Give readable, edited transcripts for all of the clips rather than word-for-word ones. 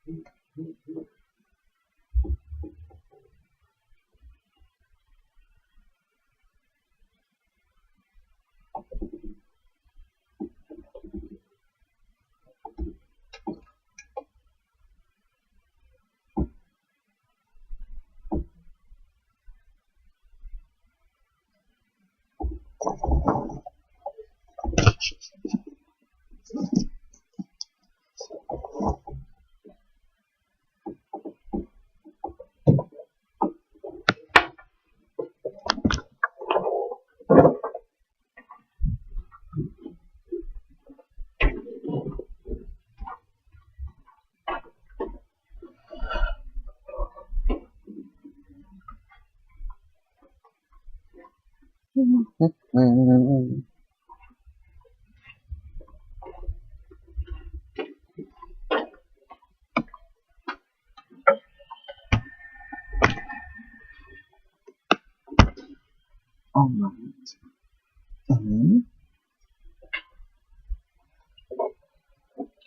Alright.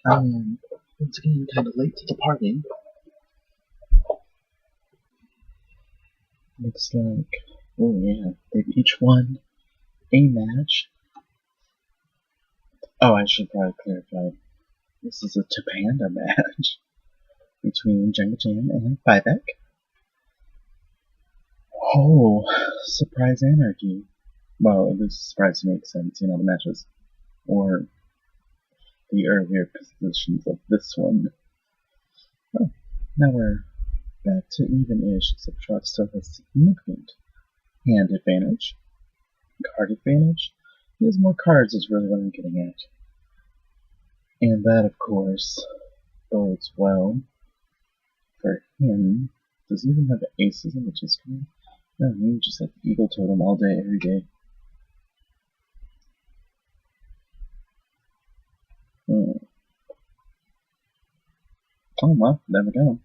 I am once again kind of late to the party. Looks like, oh yeah, they've each won a match. Oh, I should probably clarify. This is a TOPANDA match between Jengajam and Fivec. Oh, surprise anarchy. Well, at least surprise makes sense, you know, the matches. Or the earlier positions of this one. Oh, now we're back to even-ish, except Truck still has significant hand advantage. Card advantage. He has more cards is really what I'm getting at. And that, of course, bodes well for him. Does he even have aces in the chess card? No, he just like Eagle Totem all day, every day. Oh well, there we go.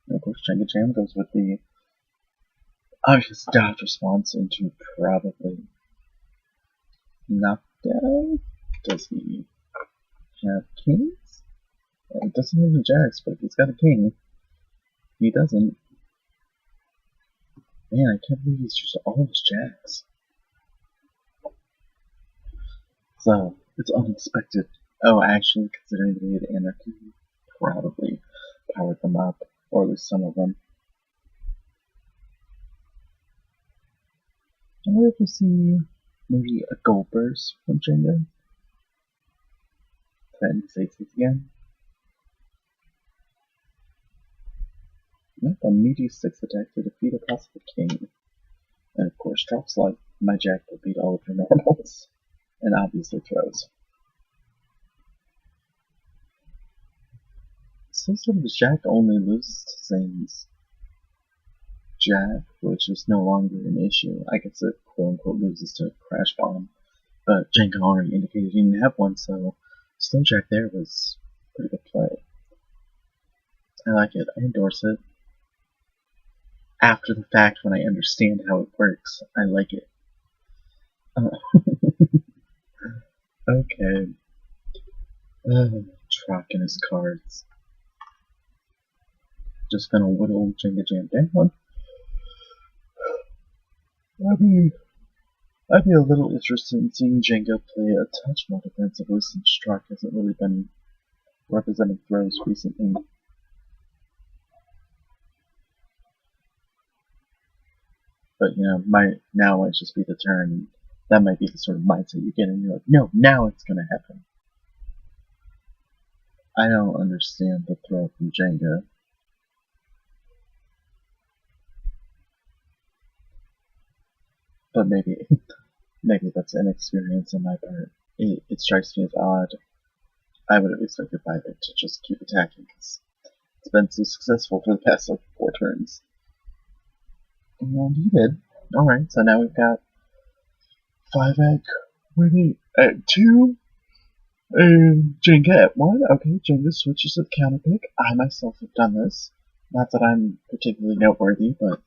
And of course, Jengajam goes with the obvious dodge response into probably knockdown. Does he have kings? Well, he doesn't have any jacks, but if he's got a king, he doesn't. Man, I can't believe he's used all of his jacks. So, it's unexpected. Oh, actually, considering the way the anarchy probably powered them up, or at least some of them. I wonder if we see maybe a gold burst from Jenga. Threaten to say this again. Nope, a meaty 6 attack to defeat a possible king. And of course, drops like my jack will beat all of your normals. And obviously throws. So sort of his jack only loses to Zane's jack, which is no longer an issue. I guess it quote unquote loses to Crash Bomb. But Jenga already indicated he didn't have one, so still jack there was pretty good play. I like it, I endorse it. After the fact, when I understand how it works, I like it. Okay. Trock in his cards. Just gonna whittle Jengajam down. I'd be a little interested in seeing Jenga play a touch more defensively since Trock hasn't really been representing throws recently. But, you know, now might just be the turn. That might be the sort of mindset you get, and you're like, no, now it's gonna happen. I don't understand the throw from Jenga. But maybe that's inexperience on my part. It strikes me as odd. I would have expected Fivec to just keep attacking because it's been so successful for the past like 4 turns. And he did. Alright, so now we've got Fivec winning at 2 and Jenga at 1. Okay, Jenga switches to the counter pick. I myself have done this. Not that I'm particularly noteworthy, but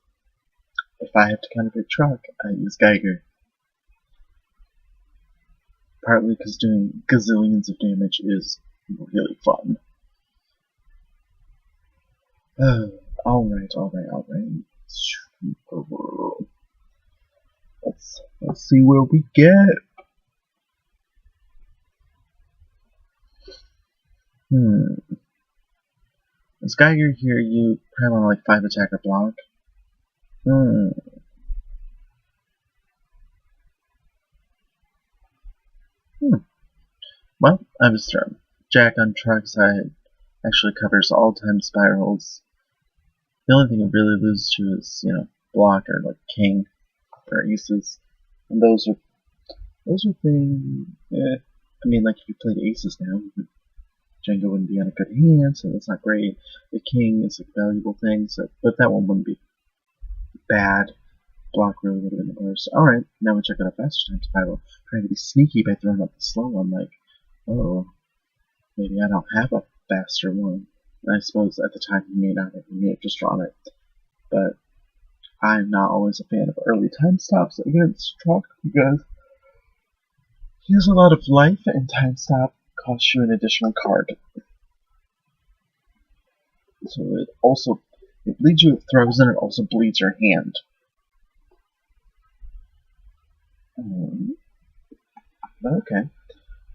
if I have to counter pick Truck, I use Geiger. Partly because doing gazillions of damage is really fun. Alright. Let's see where we get. This guy here, you probably want to like 5 attack or block. Well, I was thrown. Jack on truck side actually covers all time spirals. The only thing it really loses to is, block or like king or aces. And those are things, I mean, like if you played aces now, Jenga wouldn't be on a good hand, so that's not great. The king is a valuable thing, so but that one wouldn't be bad. Block really would have been the worst. Alright, now we check out a faster time spiral. Trying to be sneaky by throwing up the slow one, like, oh, maybe I don't have a faster one. And I suppose at the time he may not have, he may have just drawn it. But I'm not always a fan of early time stops against Truck because he has a lot of life, and time stop costs you an additional card. So it bleeds you with throws, and it also bleeds your hand. Okay.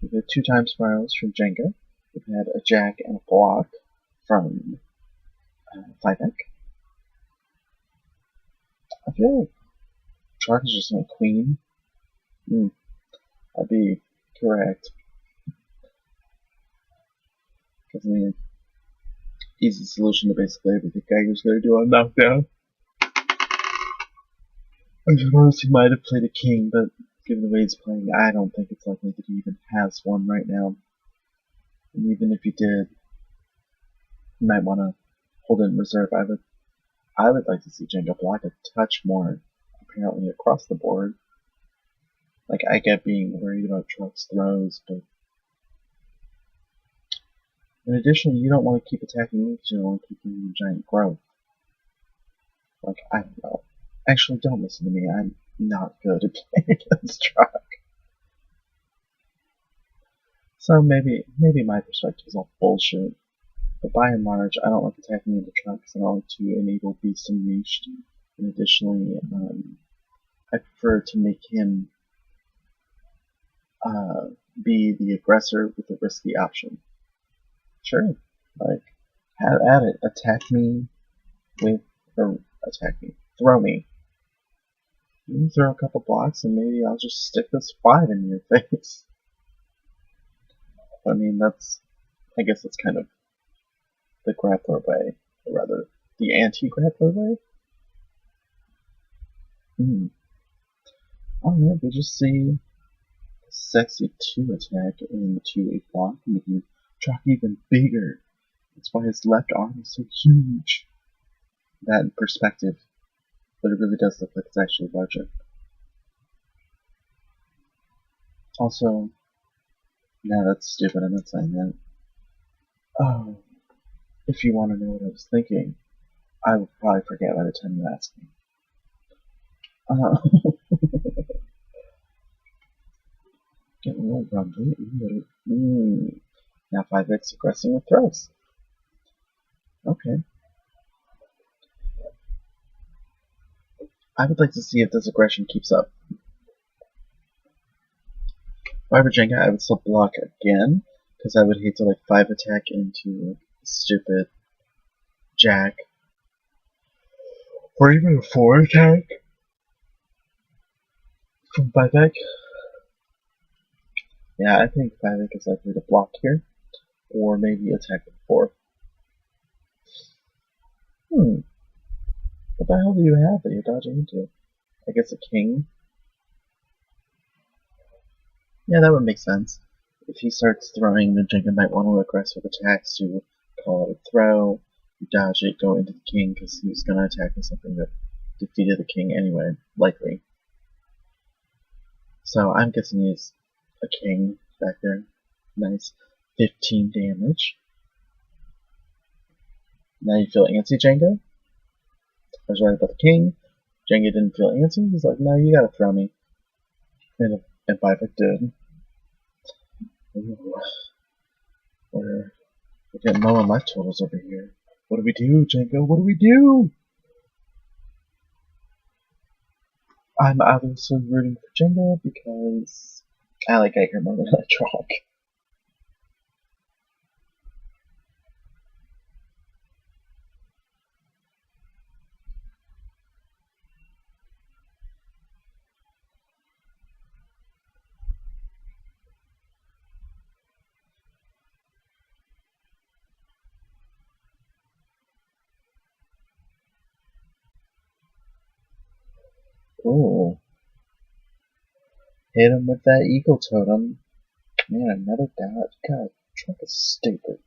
We've had 2 time spirals from Jenga. We've had a jack and a block from Fivec. I feel like Truck is just a queen. I'd be correct. Because, I mean, easy solution to basically everything Geiger's going to do on knockdown. I just noticed he might have played a king, but given the way he's playing, I don't think it's likely that he even has one right now. And even if he did, he might want to hold it in reserve. I would like to see Jenga block a touch more, apparently across the board. Like, I get being worried about Truck's throws, but in addition, you don't want to keep attacking me because you don't want to keep doing giant growth. Like, I don't know. Actually, don't listen to me. I'm not good at playing against Truck. So maybe my perspective is all bullshit. But by and large, I don't like attacking into Truck because I don't like to enable Beast Unleashed. And additionally, I prefer to make him be the aggressor with the risky option. Sure, like, have at it. Throw me. You can throw a couple blocks and maybe I'll just stick this 5 in your face. I mean, I guess that's kind of the grappler way, or rather, the anti-grappler way. Alright, we just see a sexy 2 attack into a block, making Truck even bigger. That's why his left arm is so huge. That in perspective, but it really does look like it's actually larger. Also, no, that's stupid, I'm not saying that. Oh, if you want to know what I was thinking, I will probably forget by the time you ask me. Getting a little grumpy. Now 5x aggressing with throws. Okay. I would like to see if this aggression keeps up. If I were Jenga, I would still block again, because I would hate to like 5 attack into like stupid jack. Or even a 4 attack from Fivec. Yeah, I think Fivec is likely to block here, or maybe attack with 4. What the hell do you have that you're dodging into? I guess a king? Yeah, that would make sense. If he starts throwing, then Jenga might want to aggressive attacks to call it a throw, you dodge it, go into the king, because he was going to attack with something that defeated the king anyway, likely. So I'm guessing he's a king back there. Nice. 15 damage. Now you feel antsy, Jenga? I was right about the king. Jenga didn't feel antsy. He's like, no, you gotta throw me. And Fivec did. Ooh. We're getting low on life totals over here. What do we do, Jenga? What do we do? I'm obviously rooting for Jenga because I like Geiger more than Electronic. Ooh. Hit him with that Eagle Totem. Man, another dodge. God, Trump is stupid.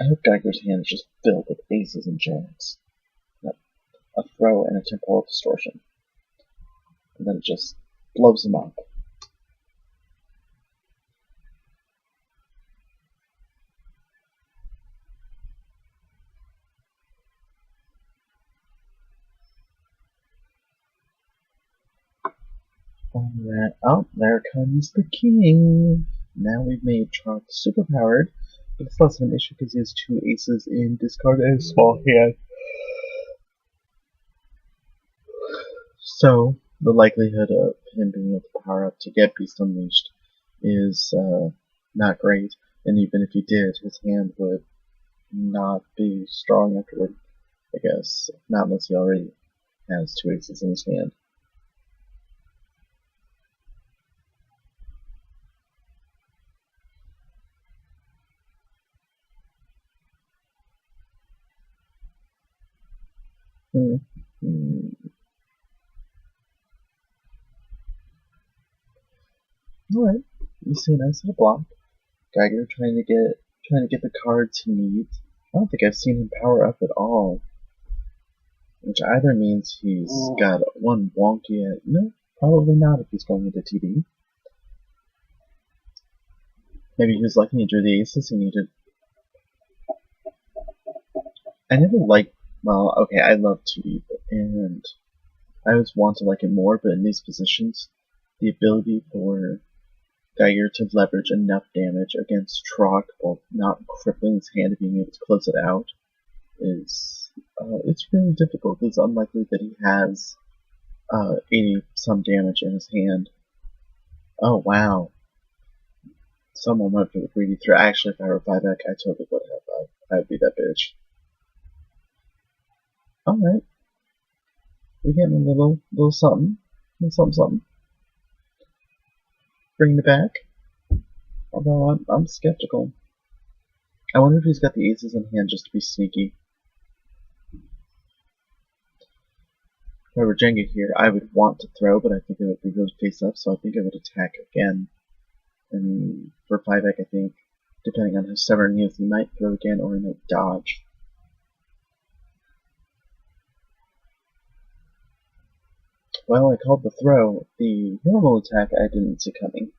I hope Geiger's hand is just filled with aces and jacks. A throw and a temporal distortion. And then it just blows him up. Alright, oh, there comes the king. Now we've made Trump superpowered, but it's less of an issue because he has two aces in discard and a small hand. So, the likelihood of him being able to power up to get Beast Unleashed is not great, and even if he did, his hand would not be strong afterward, I guess. Not unless he already has two aces in his hand. Alright, you see a nice little block. Geiger trying to get the cards he needs. I don't think I've seen him power up at all. Which either means he's got one wonky at no, probably not if he's going into TD. Maybe he was lucky and drew the aces he needed. I never liked, well, okay, I love TD, and I always want to like it more, but in these positions, the ability for Geiger to leverage enough damage against Trock while not crippling his hand and being able to close it out is it's really difficult. It's unlikely that he has 80 some damage in his hand. Oh wow. Someone went for the greedy throw. Actually, if I were Fivec, I totally would have. I would be that bitch. Alright. We're getting a little something. Something. Bringing it back. Although I'm skeptical. I wonder if he's got the aces in hand just to be sneaky. If I were Jenga here, I would want to throw, but I think it would be really face up, so I think I would attack again. And for Fivec, I think, depending on how stubborn he is, he might throw again or he might dodge. Well, I called the throw. The normal attack I didn't see coming.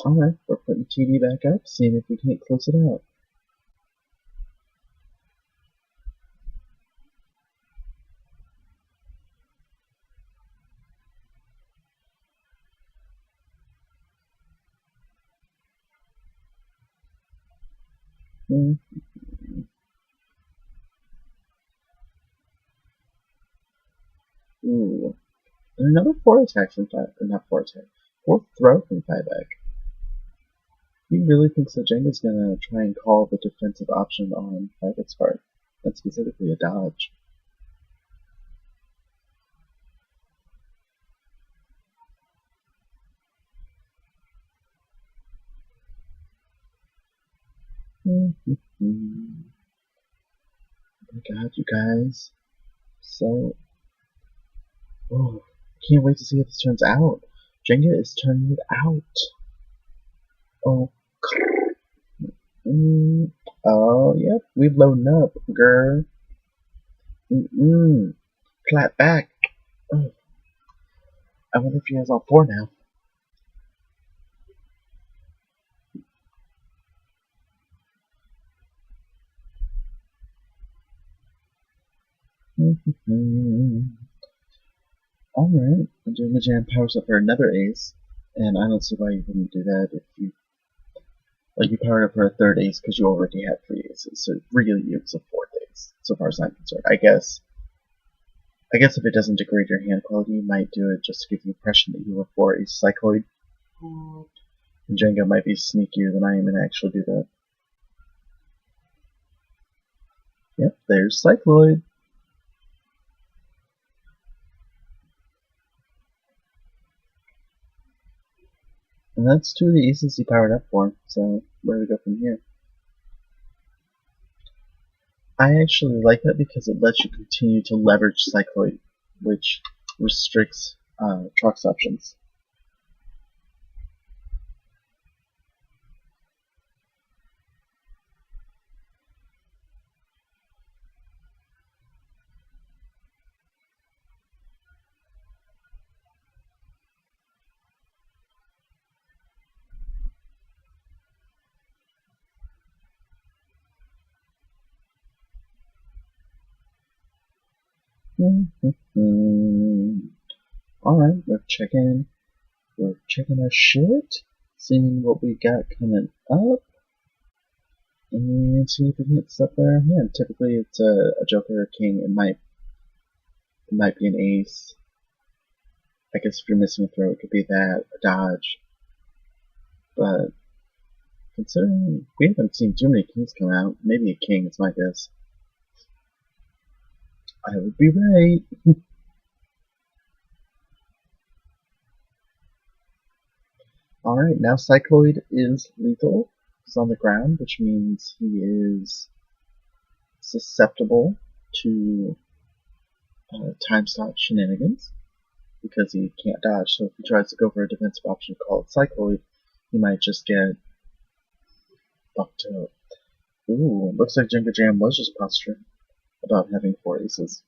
Alright, we're putting TD back up, seeing if we can't close it out. Ooh. And another 4 attack from not 4 attack. 4th throw from Fivec. He really thinks that Jenga's gonna try and call the defensive option on Fivec's part. And specifically a dodge. Oh my god, you guys. So, oh, can't wait to see how this turns out. Jenga is turning it out. Oh, oh, yep, we've loaded up, girl. Clap back. Oh, I wonder if he has all 4 now. Alright, Jengajam powers up for another ace, and I don't see why you wouldn't do that if you you powered up for a third ace because you already had 3 aces, so really it's a 4th ace, so far as I'm concerned. I guess if it doesn't degrade your hand quality, you might do it just to give the impression that you were 4 ace cycloid. And Jenga might be sneakier than I am and actually do that. Yep, there's cycloid. And that's 2 of the aces he powered up for, so where do we go from here? I actually like that because it lets you continue to leverage cycloid, which restricts Trox options. Alright, we're checking our shit, seeing what we got coming up, and see if we can get stuff in our hand. Typically it's a joker or a king. It might be an ace. I guess if you're missing a throw, it could be that, a dodge. But considering we haven't seen too many kings come out, maybe a king is my guess. I would be right. Alright, now Cycloid is lethal. He's on the ground, which means he is susceptible to time stop shenanigans because he can't dodge. So if he tries to go for a defensive option called Cycloid, he might just get fucked up. Ooh, looks like Jengajam was just posturing about having 4 aces.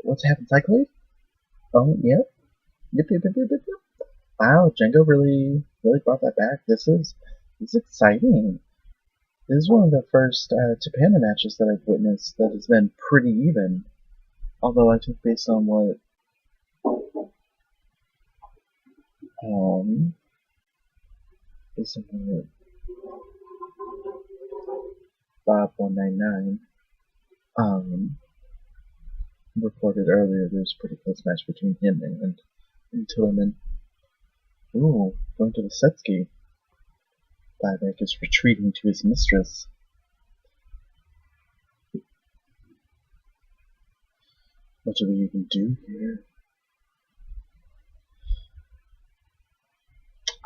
What's happened, Cycloid? Oh, yep. Yep. Wow, Django really brought that back. This is exciting. This is one of the first TOPANDA matches that I've witnessed that has been pretty even. Although I think based on what based on what Bob199 reported earlier, there's a pretty close match between him and Tillerman. Ooh, going to the Setski. Fivec is retreating to his mistress. What do we even do here?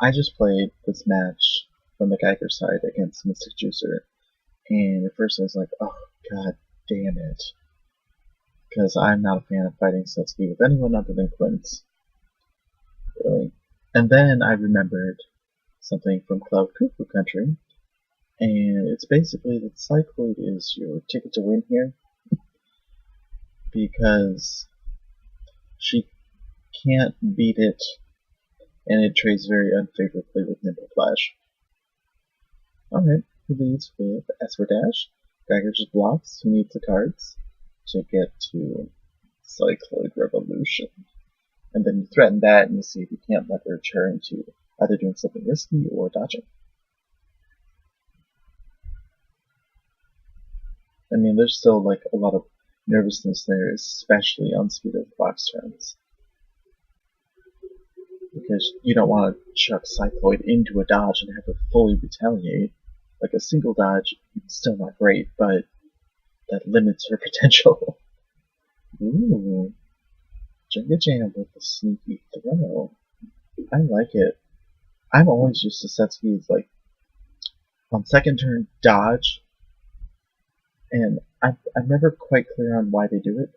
I just played this match from the Geiger side against Mystic Juicer, and at first I was like, oh god damn it. Because I'm not a fan of fighting Setsuki with anyone other than Quince. Really. And then I remembered something from Cloud Cuckoo Country, and it's basically that Cycloid is your ticket to win here, because she can't beat it, and it trades very unfavorably with Nimble Flash. Alright, who leads with Esper Dash? Geiger just blocks to meet the cards to get to Cycloid Revolution. And then you threaten that and you see if you can't leverage her into either doing something risky or dodging. I mean, there's still like a lot of nervousness there, especially on speed of the box turns. Because you don't want to chuck Cycloid into a dodge and have it fully retaliate. Like a single dodge, it's still not great, but that limits her potential. Ooh. Jengajam with the sneaky throw. I like it. I'm always used to Setsuki's like on second turn dodge, and I'm never quite clear on why they do it,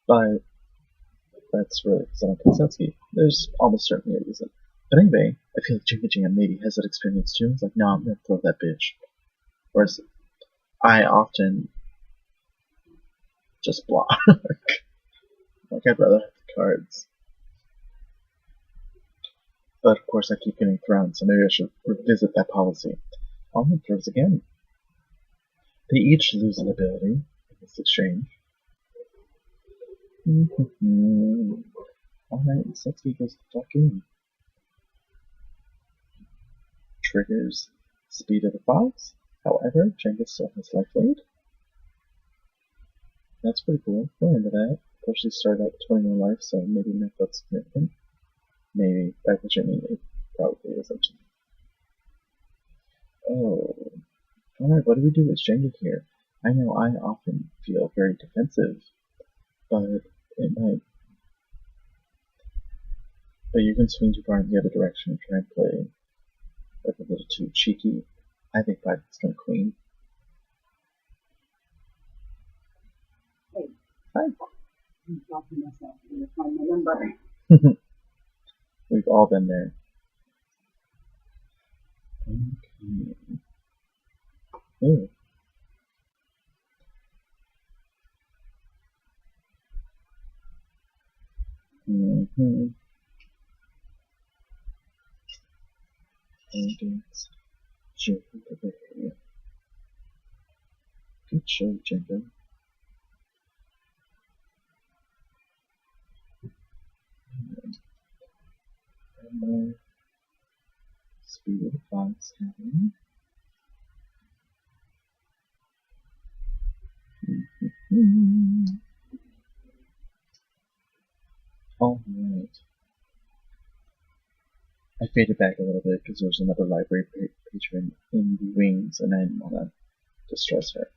but that's really because I don't play Setsuki. There's almost certainly a reason. But anyway, I feel like Jengajam maybe has that experience too. It's like, no, I'm gonna throw that bitch. Whereas I often just block. Like, I'd rather have the cards. But of course I keep getting thrown, so maybe I should revisit that policy. Almond throws again. They each lose an ability in this exchange. Alright, Setsuki goes the fuck in. Triggers Speed of the Fox. However, Jenga still has life lead. That's pretty cool. We're into that. Of course, she started out with 20 more life, so maybe not that significant. Maybe, by which I mean it probably isn't. Oh. Alright, what do we do with Jenga here? I know I often feel very defensive, but it might. But you can swing too far in the other direction and try and play like a little too cheeky. I think Five's gonna queen. Hey. Hi. I'm talking myself. I'm going to find my number. We've all been there. Okay. Ooh. Against Jupiter. Good show, Jenga. Speed of the Fox happening. Alright. I faded back a little bit because there was another library patron in the wings and I didn't want to distress her.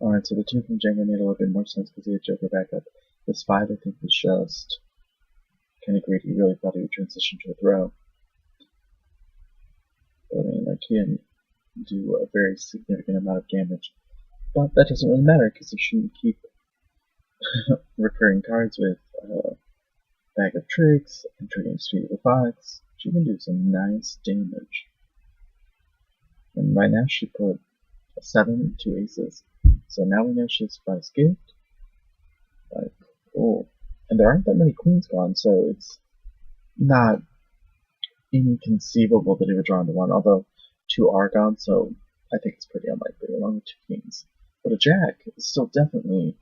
Alright, so the 2 from Jenga made a little bit more sense because he had Joker back up. This 5 I think was just kind of great. He really thought he would transition to a throw. But I mean, like, he didn't do a very significant amount of damage. But that doesn't really matter because if she can keep recurring cards with Bag of Tricks and triggering Speed of the Fox, she can do some nice damage. And right now she put a 7 and 2 aces. So now we know she's Spice Gift. Like, cool. And there aren't that many queens gone, so it's not inconceivable that he would draw into 1, although 2 are gone, so I think it's pretty unlikely, along with 2 queens. But a jack is still definitely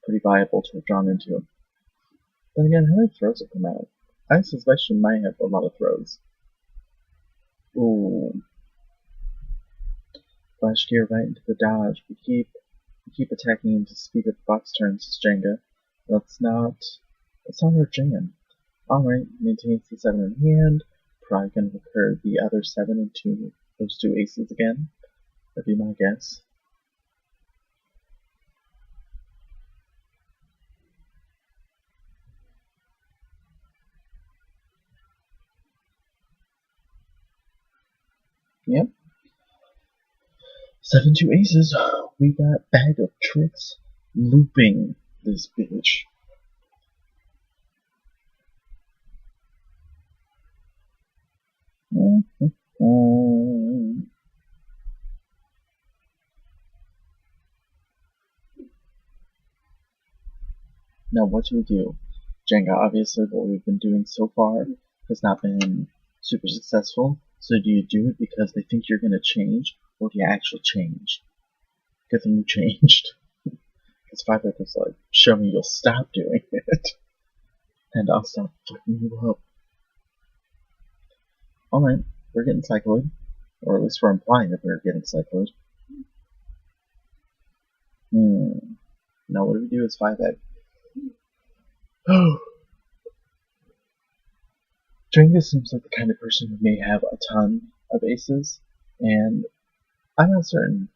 pretty viable to have drawn into. Then again, how many throws have come out? I suspect she might have a lot of throws. Ooh. Flash gear right into the dodge. We keep attacking into Speed of the Fox turns as Jenga. That's not her jam. Alright, maintains the 7 in hand. Probably gonna recur the other 7 into those 2 aces again. That'd be my guess. Yep. 7 2 aces. We got Bag of Tricks looping this bitch. Now what do we do? Jenga, obviously what we've been doing so far has not been super successful. So do you do it because they think you're gonna change, or do you actually change? Good thing you changed. Because Fivec was like, show me you'll stop doing it. And I'll stop fucking you up. Alright, we're getting cycloid. Or at least we're implying that we're getting cycloid. Now what do we do as Fivec? Jenga seems like the kind of person who may have a ton of aces, and I'm not certain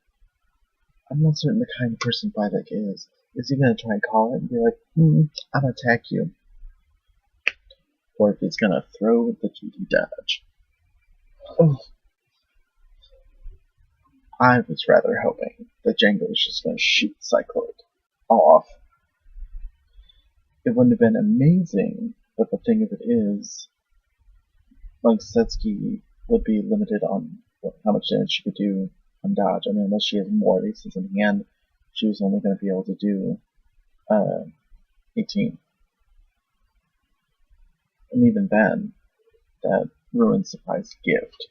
the kind of person Fivec is. Is he gonna try and call it and be like, I'm gonna attack you? Or if he's gonna throw the GD dodge. Oh. I was rather hoping that Jenga was just gonna shoot Cycloid off. It wouldn't have been amazing, but the thing of it is, like, Setsuki would be limited on how much damage she could do on dodge. I mean, unless she has more aces in hand, she was only going to be able to do 18. And even then, that ruined surprise gift.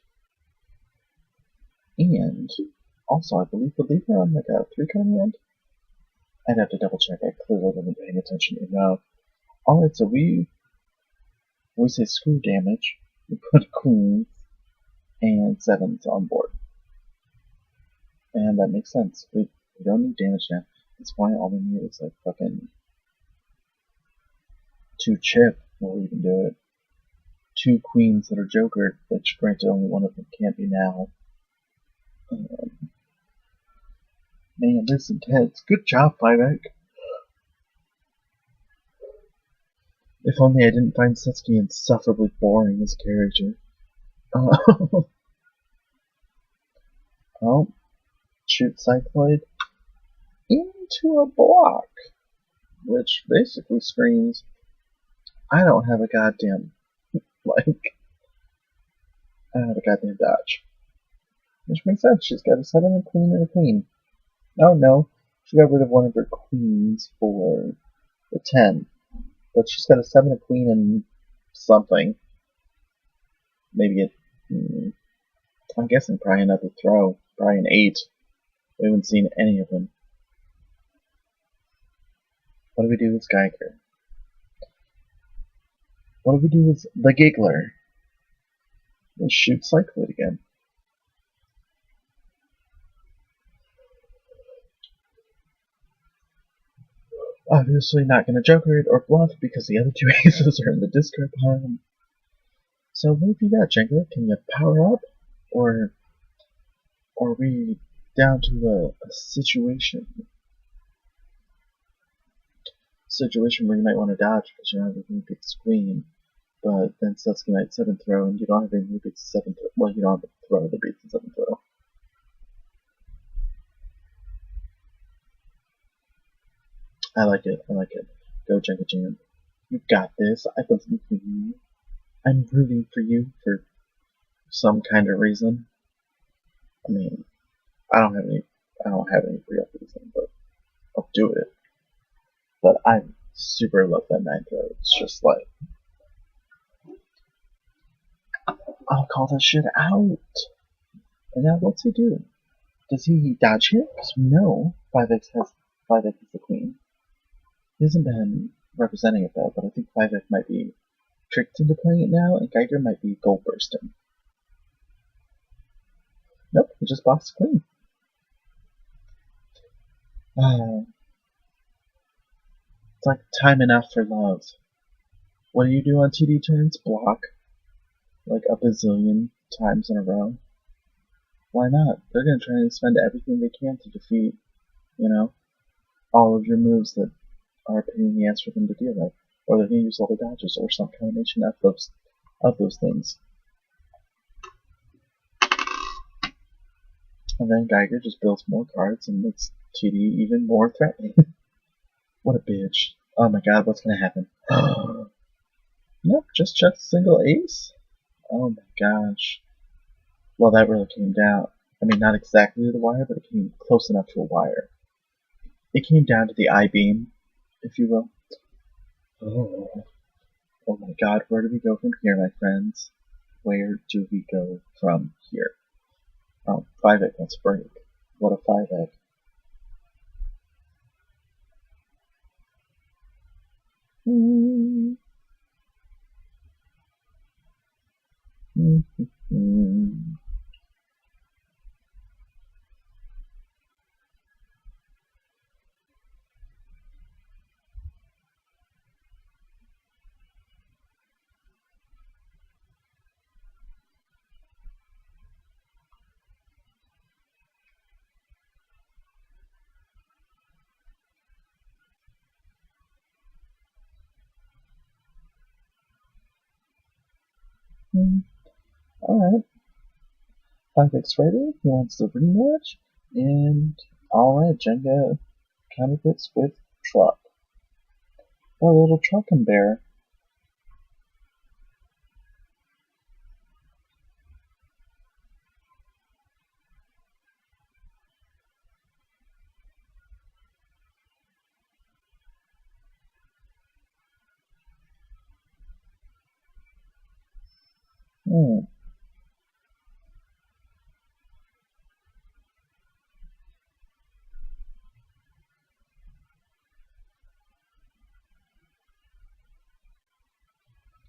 And also, I believe would leave her on like a 3-card hand. I'd have to double check. I clearly wasn't paying attention enough. Alright, so we say screw damage. We put queens and 7s on board. And that makes sense. We don't need damage now. That's why all we need is like fucking 2 chip. We'll even do it. 2 queens that are jokered, which granted only one of them can't be now. Man, this is intense. Good job, Fivec. If only I didn't find Setsuki insufferably boring as a character. Oh, shoot Cycloid into a block, which basically screams, I don't have a goddamn, I don't have a goddamn dodge. Which makes sense, she's got a 7, a queen, and a queen. Oh no, she got rid of one of her queens for the 10. But she's got a 7, a queen, and something. Maybe I'm guessing probably another throw. Probably an 8. We haven't seen any of them. What do we do with Geiger? What do we do with the Giggler? We shoot Cycloid again. Obviously not going to joker it or bluff because the other 2 aces are in the discard pile. So what have you got, Jenga? Can you power up? Or are we down to a situation where you might want to dodge because you don't have a really big queen, but then Setsuki might 7th throw and you don't have any big 7th throw. Well, you don't have a throw that beats the 7th throw. I like it. Go Jengajam. You got this. I believe in you. I'm rooting for you for some kind of reason. I mean, I don't have any real reason, but I'll do it. But I super love that 9th throw. It's just like, I'll call that shit out. And now what's he do? Does he dodge here? Because we know Fivec is the queen. He hasn't been representing it though, but I think Fivec might be tricked into playing it now, and Geiger might be goal bursting. Nope, he just blocks the queen. It's like time enough for love. What do you do on TD turns? Block. Like a bazillion times in a row. Why not? They're gonna try and spend everything they can to defeat, all of your moves that are a pain in the ass for them to deal with. Or they're gonna use all the dodges or some combination of those things. And then Geiger just builds more cards and makes TD even more threatening. What a bitch. Oh my god, what's gonna happen? Nope, just check the single ace? Oh my gosh. Well, that really came down. I mean, not exactly to the wire, but it came close enough to a wire. It came down to the I-beam, if you will. Oh my god, where do we go from here, my friends? Where do we go from here? Oh, Fivec, let's break. What a Fivec. Alright. Fivec's ready. He wants the rematch. And alright, Jenga counterfeits with truck. A little truck and bear. Hmm.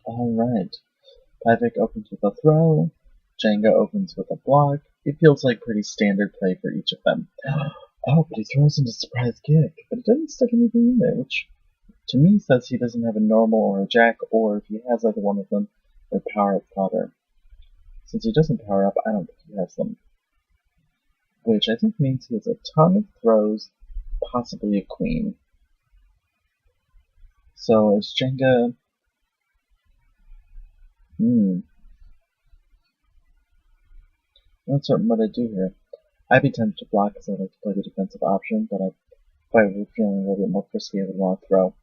Alright. Fivec opens with a throw. Jenga opens with a block. It feels like pretty standard play for each of them. Oh, but he throws in a surprise kick, but it doesn't stick anything in there, which to me says he doesn't have a normal or a jack, or if he has either one of them, they're power-up fodder. Since he doesn't power up, I don't think he has them. Which I think means he has a ton of throws, possibly a queen. So is Jenga... Not certain what I do here. I'd be tempted to block because I like to play the defensive option, but if I were feeling a little bit more frisky, I would want to throw.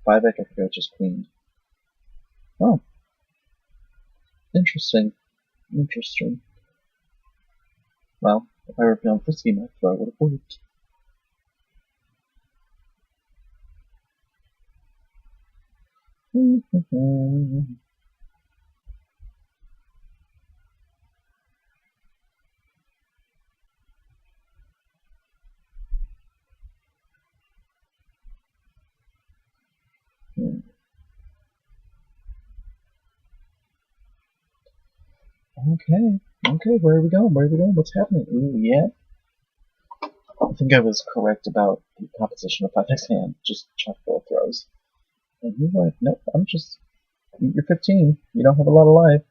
Fivec, I think I would just queen. Oh. Interesting. Interesting. Well, if I were feeling frisky, my throw would have worked. Okay, where are we going? Where are we going? What's happening? Ooh, yeah. I think I was correct about the composition of Fivec's hand. Just chock full of throws. And he's like, nope, you're 15. You don't have a lot of life.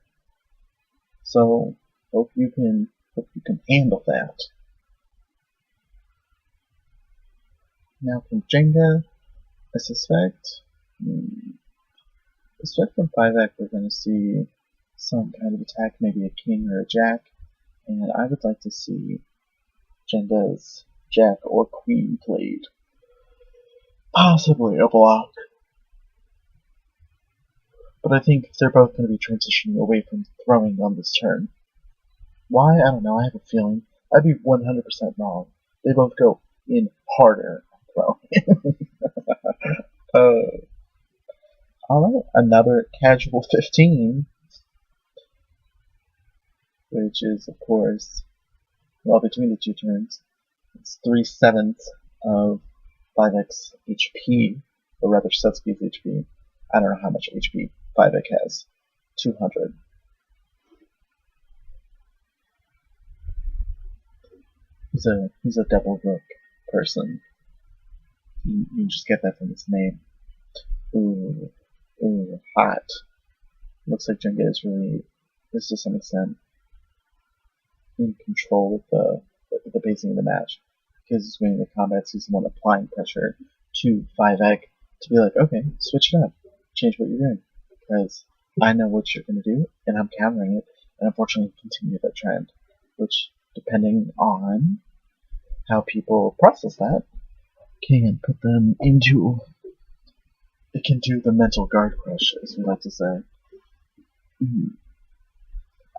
So, hope you can handle that. Now from Jenga, I suspect from 5X we're going to see some kind of attack, maybe a king or a jack, and I would like to see Jenga's jack or queen played. Possibly a block. But I think they're both going to be transitioning away from throwing on this turn. Why? I don't know. I have a feeling. I'd be 100% wrong. They both go in harder on throw. Alright, another casual 15. Which is, of course, well, between the two turns, it's 3/7 of 5x HP, or rather Setsuki's HP. I don't know how much HP 5x has. 200. He's a double rook person. You just get that from his name. Ooh, hot. Looks like Jenga is to some extent, in control of the pacing of the match. Because he's winning the combats, he's the one applying pressure to 5x to be like, okay, switch it up. Change what you're doing. Because I know what you're going to do, and I'm countering it, and unfortunately continue that trend. Which, depending on how people process that, can put them into... It can do the mental guard crush, as we like to say.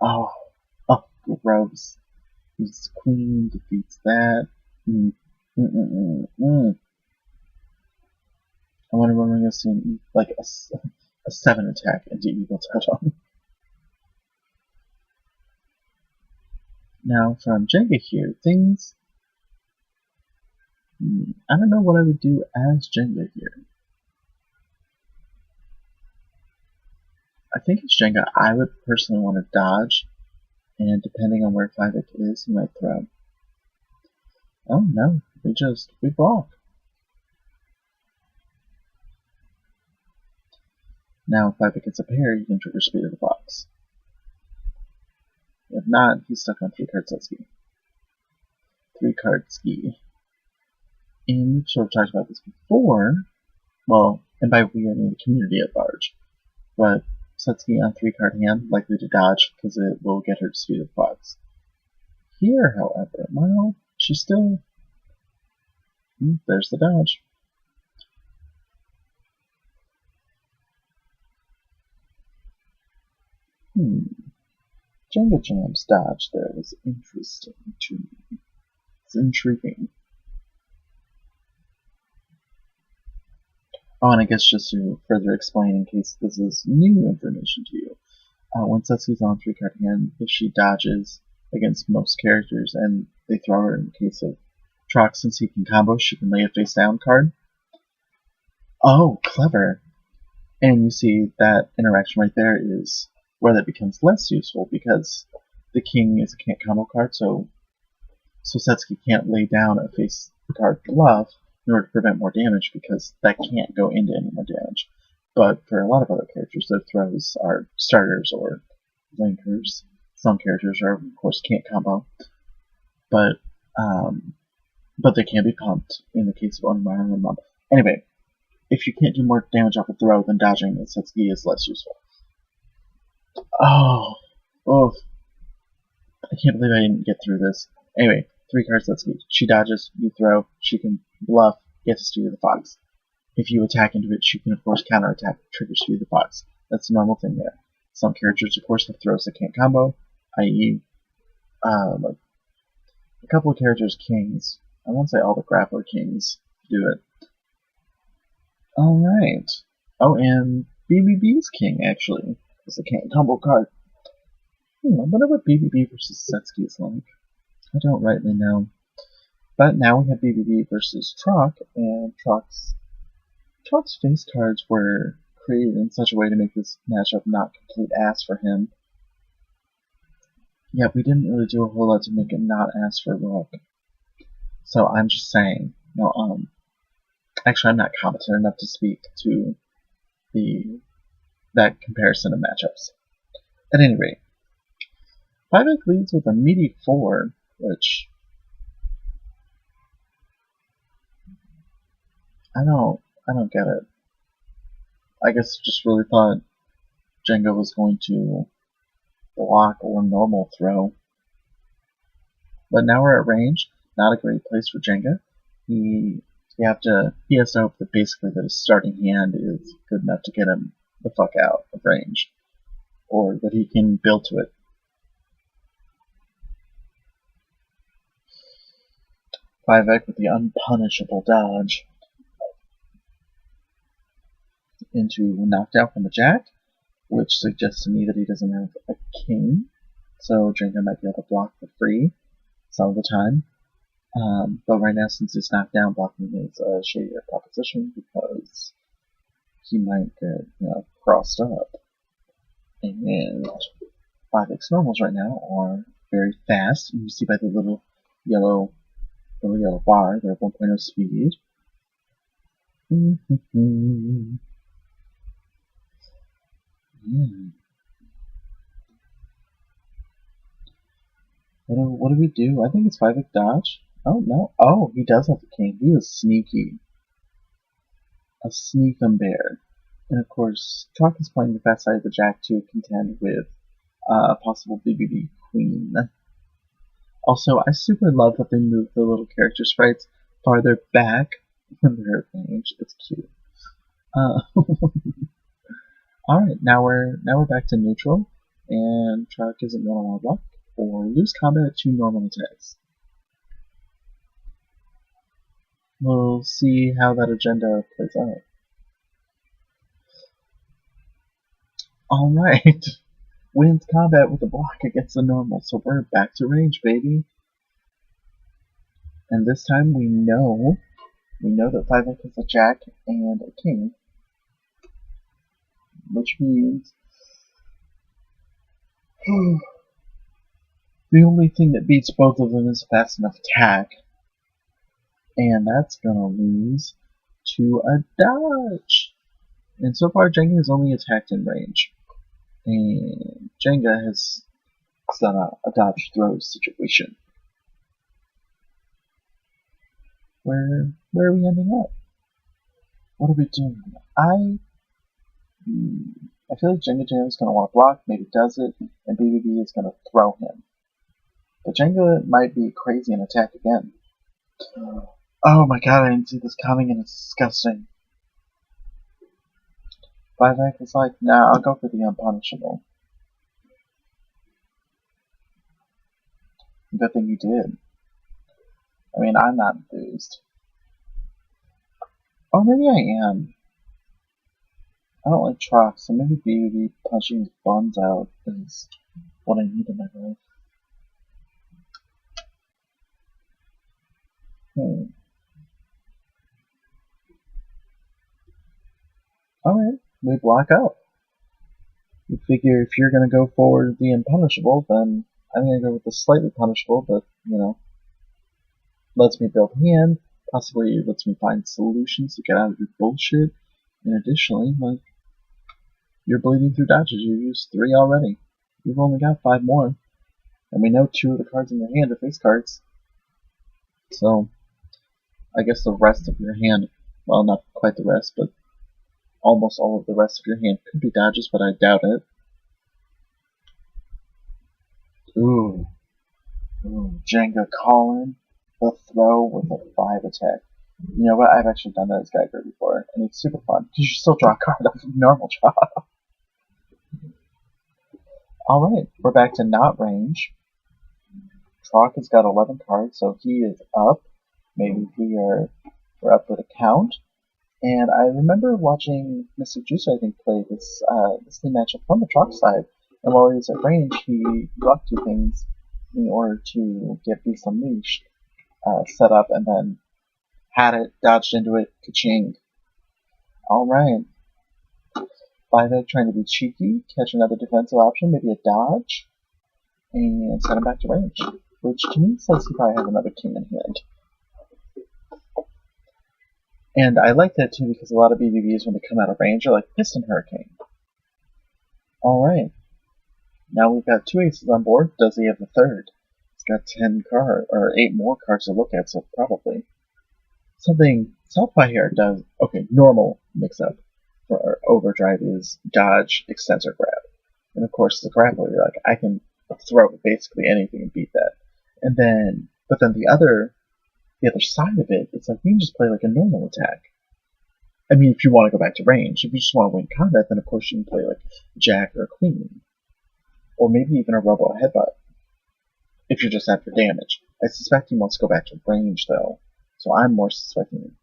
Oh, gross. His queen defeats that. I wonder when we're going to see like a 7 attack into Evil Totem. Now from Jenga here, things... I don't know what I would do as Jenga here. I think as Jenga, I would personally want to dodge, and depending on where 5x is, he might throw. Oh no, we block. Now if 5x gets a pair, you can trigger Speed of the Fox. If not, he's stuck on 3-card Setsuki. 3-card ski. And we've sort of talked about this before. Well, and by we I mean the community at large. But Setsuki on 3-card hand, likely to dodge because it will get her to Speed of the Fox. Here, however, well, she's still... there's the dodge. Jengajam's dodge there is interesting to me. It's intriguing. Oh, and I guess just to further explain in case this is new information to you, When Setsu's on 3-card hand, if she dodges against most characters and they throw her in case of Trox, since he can combo, she can lay a face down card. Oh, clever. And you see that interaction right there is where that becomes less useful because the king is a can't combo card, so Setsuki can't lay down a face card bluff in order to prevent more damage because that can't go into any more damage. But for a lot of other characters, their throws are starters or linkers. Some characters are, of course, can't combo, but they can be pumped in the case of Onimara and Mama. Anyway, if you can't do more damage off a throw, then dodging with Setsuki is less useful. Oh, I can't believe I didn't get through this. Anyway, 3-card Setsuki. She dodges, you throw, she can bluff, get to Stew the Fox. If you attack into it, she can of course counterattack, trigger Stew the Fox. That's the normal thing there. Some characters, of course, have throws that can't combo, i.e., like a couple of characters, kings. I won't say all the grappler kings do it. Alright. Oh, and BBB's king, actually, is a can't combo card. I wonder what BBB versus Setsuki is like. I don't rightly know. But now we have BBB versus Trox, and Trox's face cards were created in such a way to make this matchup not complete ass for him. Yeah, we didn't really do a whole lot to make it not ass for Rook. So I'm just saying, actually I'm not competent enough to speak to that comparison of matchups. At any rate, Fivec leads with a meaty 4, which I don't get it. I guess just really thought Jenga was going to block or normal throw. But now we're at range. Not a great place for Jenga. He has to hope that basically that his starting hand is good enough to get him the fuck out of range, or that he can build to it. Fivec with the unpunishable dodge into knockdown from the jack, which suggests to me that he doesn't have a king, so Jenga might be able to block for free some of the time. But right now, since he's knocked down, blocking is a shadier proposition because he might get crossed up. And Fivec's normals right now are very fast. You see by the little yellow bar, they're 1.0 speed. Yeah. What do we do? I think it's Fivec dodge. Oh no! Oh, he does have the king. He is sneaky. A sneakum bear. And of course, Trox is playing the fast side of the jack to contend with a possible BBB queen. Also, I super love that they move the little character sprites farther back when they're at range. It's cute. Alright, now we're back to neutral, and Trox isn't going on block or lose combat at 2 normal attacks. We'll see how that agenda plays out. Alright, wins combat with a block against the normal, so we're back to range, baby. And this time we know that Fivec is a jack and a king, which means the only thing that beats both of them is a fast enough attack. And that's gonna lose to a dodge. And so far, Jenga has only attacked in range. And Jenga has done a dodge throw situation. Where are we ending up? What are we doing? I feel like Jenga Jam is going to want to block, maybe does it, and BBB is going to throw him. But Jenga might be crazy and attack again. Oh my god, I didn't see this coming and it's disgusting. Fivec is like, nah, I'll go for the unpunishable. Good thing you did. I mean, I'm not enthused. Oh, maybe I am. I don't like Trox, so maybe BB punching his buns out is what I need in my life. Alright, we block out. You figure if you're gonna go for the unpunishable, then I'm gonna go with the slightly punishable, but, you know, lets me build hand, possibly lets me find solutions to get out of your bullshit, and additionally, like, you're bleeding through dodges. You used 3 already. You've only got 5 more. And we know 2 of the cards in your hand are face cards. So, I guess the rest of your hand, well, not quite the rest, but almost all of the rest of your hand could be dodges, but I doubt it. Ooh. Jenga Colin, the throw with a 5 attack. You know what? I've actually done that as Geiger before, and it's super fun, because you still draw a card off of normal draw. Alright, we're back to not range. Trock has got 11 cards, so he is up. Maybe we're up with a count. And I remember watching Mr. Juice, I think, play this team matchup from the Trock side. And while he was at range, he blocked 2 things in order to get Beast Unleashed set up, and then had it, dodged into it, ka-ching. Alright. Fivec trying to be cheeky, catch another defensive option, maybe a dodge, and send him back to range. Which to me says he probably has another king in hand. And I like that too because a lot of BBBs when they come out of range are like Piston Hurricane. Alright. Now we've got 2 aces on board. Does he have the third? He's got 10 cards, or 8 more cards to look at, so probably. Something Southpaw here does, okay, normal mix-up for Overdrive is dodge, extensor grab. And of course, as a grappler, you're like, I can throw basically anything and beat that. And then, but then the other side of it, it's like you can just play like a normal attack. I mean, if you want to go back to range, if you just want to win combat, then of course you can play like Jack or Queen. Or maybe even a Robo Headbutt. If you're just after damage. I suspect he wants to go back to range though. So I'm more suspecting him.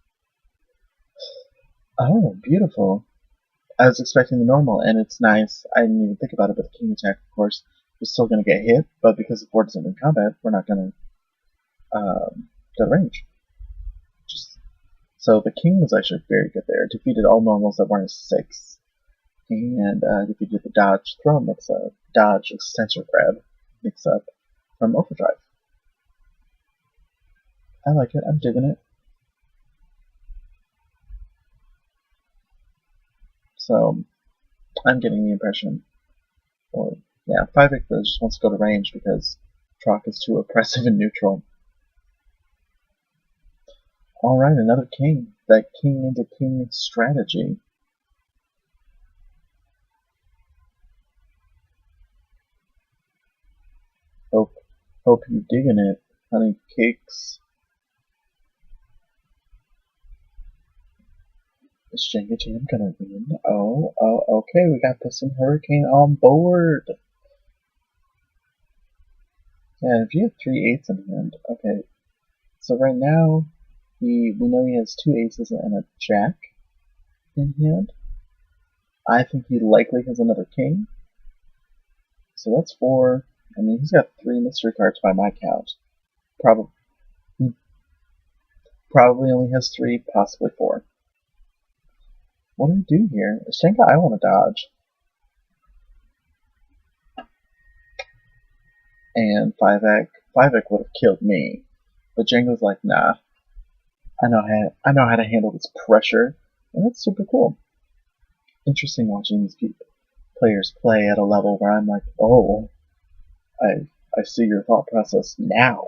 Oh, beautiful. I was expecting the normal, and it's nice. I didn't even think about it, but the king attack, of course, is still going to get hit, but because the board isn't in combat, we're not going to go to range. So the king was actually very good there. Defeated all normals that weren't a 6. And defeated the dodge throw mix-up, dodge extensor grab mix-up from Overdrive. I like it. I'm digging it. So I'm getting the impression, or yeah, Fivec just wants to go to range because Trock is too oppressive and neutral. Alright, another king. That king into king strategy. Hope you digging it, honey cakes. Is Jengajam gonna win? Oh, okay, we got Piston Hurricane on board. Yeah, if you have 3 8s in hand, okay. So right now, we know he has 2 aces and a jack in hand. I think he likely has another king. So that's 4. I mean, he's got 3 mystery cards by my count. Probably only has 3, possibly 4. What do we do here? Shenka, I want to dodge. And Fivec would have killed me. But Jenga's like, nah. I know how to handle this pressure. And that's super cool. Interesting watching these players play at a level where I'm like, oh, I see your thought process now.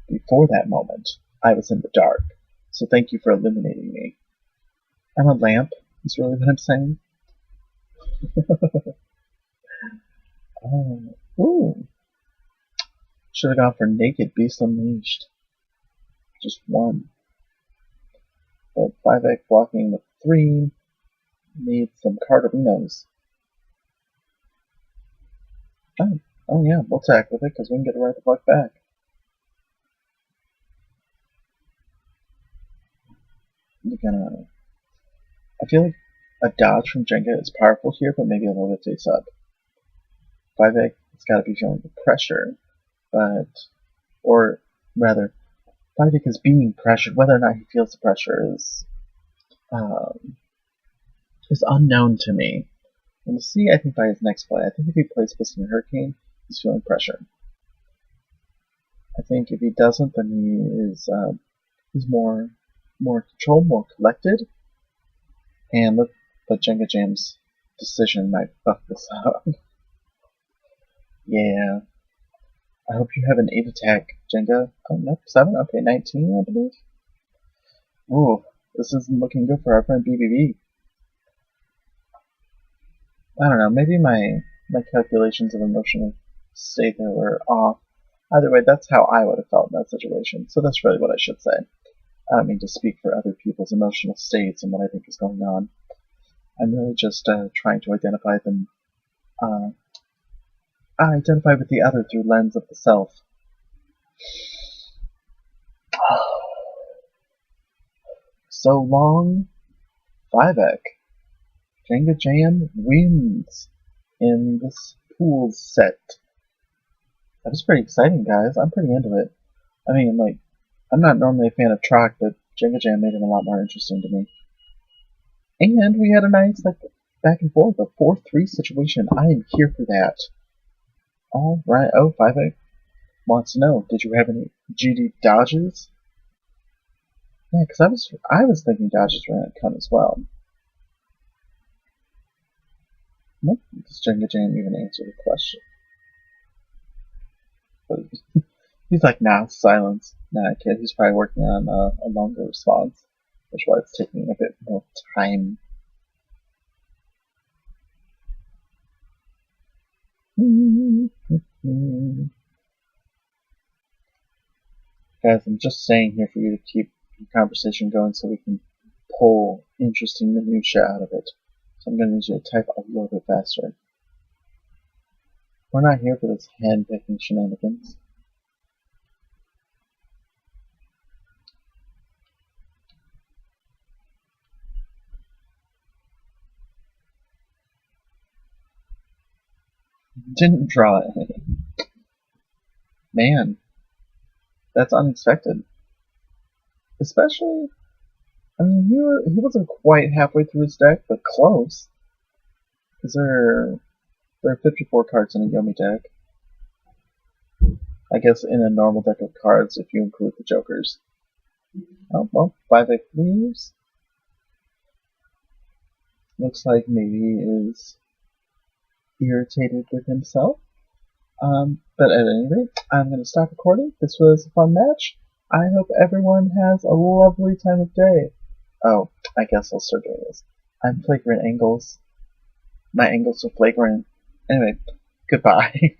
Before that moment, I was in the dark. So thank you for illuminating me. I'm a lamp, is really what I'm saying. Oh, ooh. Should have gone for Naked Beast Unleashed. Just 1. But 5x blocking with 3. Need some Cardarinos. Oh yeah, we'll attack with it because we can get it right the fuck back. You're gonna. I feel like A dodge from Jenga is powerful here, but maybe a little bit face up. Fivec has got to be feeling the pressure, or rather, Fivec is being pressured. Whether or not he feels the pressure is unknown to me. And we'll see, I think, by his next play. I think if he plays Piston and Hurricane, he's feeling pressure. I think if he doesn't, then he's more controlled, more collected. And but Jengajam's decision might fuck this up. Yeah. I hope you have an 8 attack, Jenga. Oh, nope, 7? Okay, 19, I believe. Ooh, this isn't looking good for our friend BBB. I don't know, maybe my calculations of emotional state there were off. Either way, that's how I would have felt in that situation, so that's really what I should say. I don't mean to speak for other people's emotional states and what I think is going on. I'm really just trying to identify them. Identify with the other through lens of the self. So long, Fivec. Jengajam wins in this pool set. That was pretty exciting, guys. I'm pretty into it. I mean, like, I'm not normally a fan of Troc, but Jengajam made it a lot more interesting to me. And we had a nice, like, back and forth, a 4-3 situation. I am here for that. Alright, oh, Fivec wants to know, did you have any GD dodges? Yeah, because I was thinking dodges were going to come as well. Nope, does Jengajam even answer the question? He's like, nah, silence. Nah, kid, he's probably working on a longer response, which is why it's taking a bit more time. Guys, I'm just saying here for you to keep the conversation going so we can pull interesting minutia out of it. So I'm going to need you to type a little bit faster. We're not here for this hand-picking shenanigans. Didn't draw any. Man, that's unexpected. Especially, I mean, he wasn't quite halfway through his deck, but close. Because there are 54 cards in a Yomi deck. I guess in a normal deck of cards, if you include the Jokers. Oh, well, Fivec leaves. Looks like maybe he is irritated with himself. But at any rate, I'm going to stop recording. This was a fun match. I hope everyone has a lovely time of day. Oh, I guess I'll start doing this. I'm flagrant angles. My angles are flagrant. Anyway, goodbye.